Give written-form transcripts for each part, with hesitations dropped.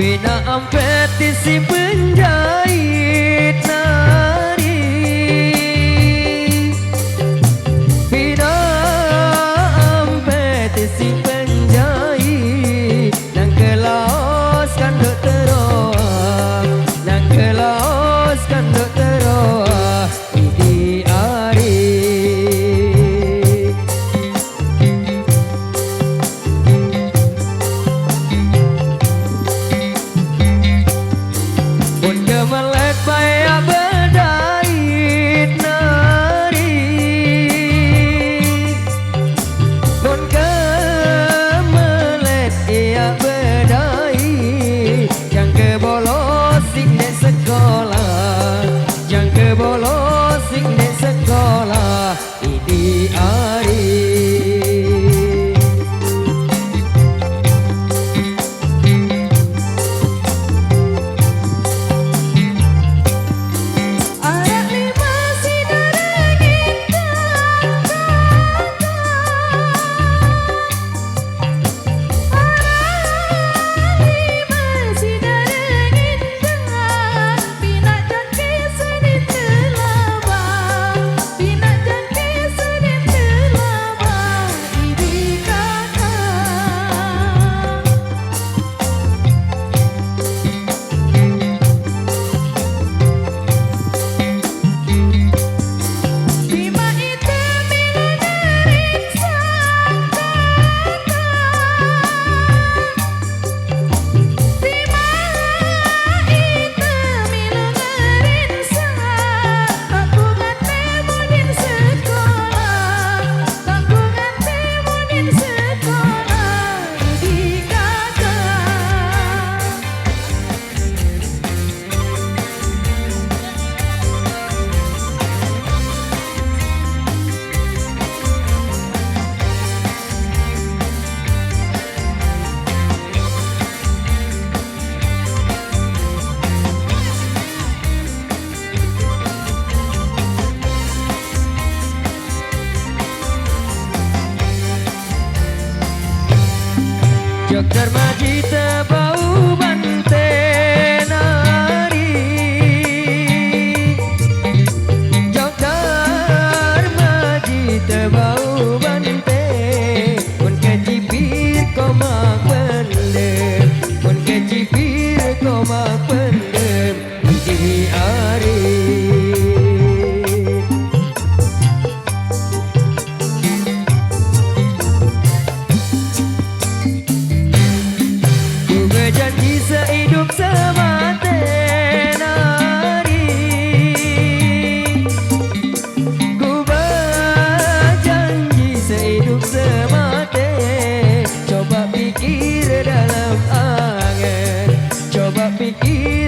Bina ampetisi penjahit nari, bina ampetisi penjahit nang kelas kanduk teroa, nang kelas kanduk teroa di hari. Melek baya berdait nari, pun kemelet ia berdait, yang kebolos sing di sekolah, yang kebolos sing di sekolah di hari. Jok dermaji tebau bante nari, jok dermaji tebau bante, pun kecipir komak pendem, pun kecipir komak pendem di hari. Janji sehidup semati nari, ku berjanji sehidup semati. Coba pikir dalam angan, coba pikir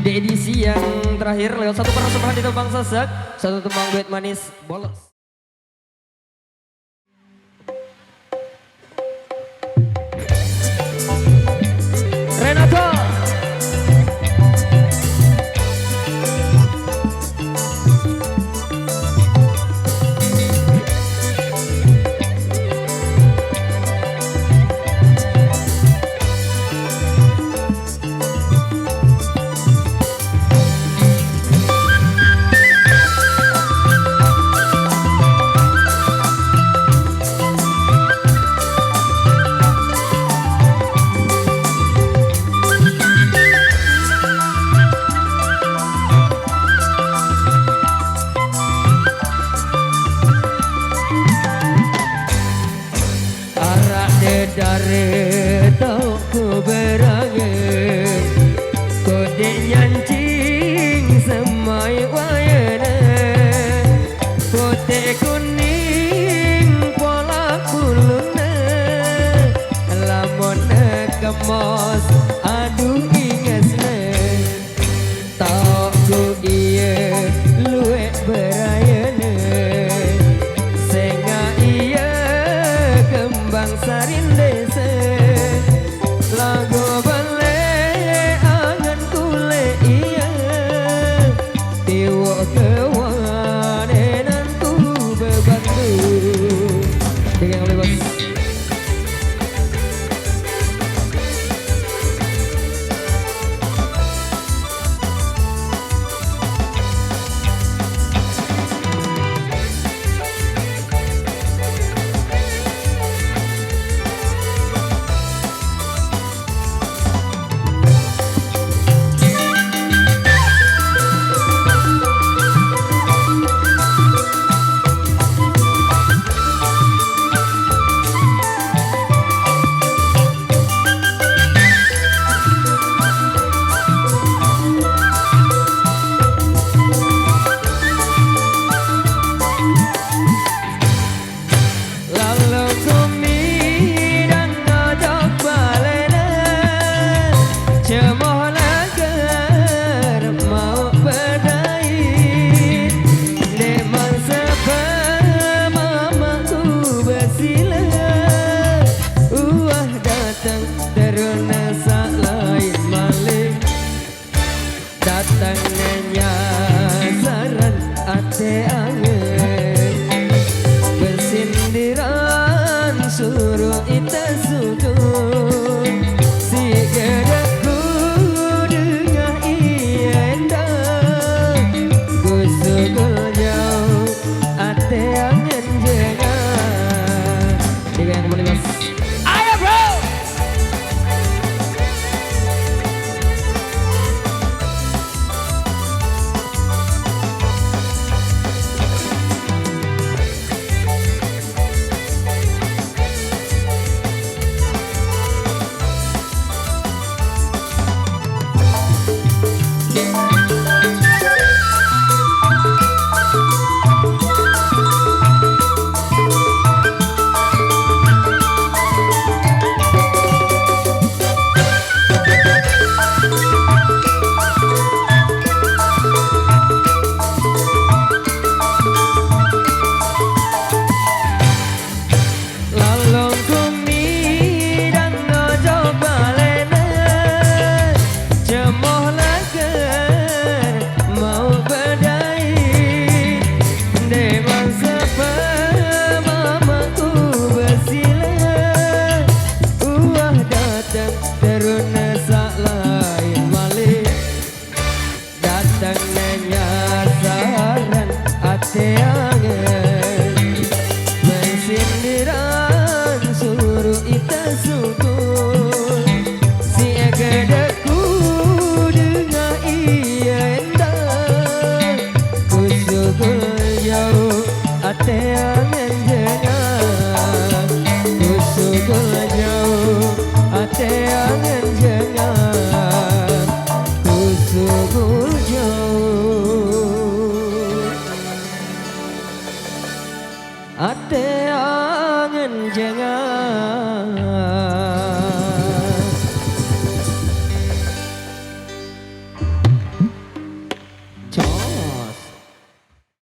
di edisi yang terakhir lewat satu persembahan di Tembang Sasak, satu tembang duet manis bolos. Renato. Dari tau ku berangan kode nyancing semai wayana kote kuning pola kuluna lamun kemos aduh ingesna tau ku iya luwe berayana senga iya kembang sarin suruh ita sukun si gerakku dengan ienda ku sugul jauh ate angin jengan dengan boleh mas ayo bro ate angen jangan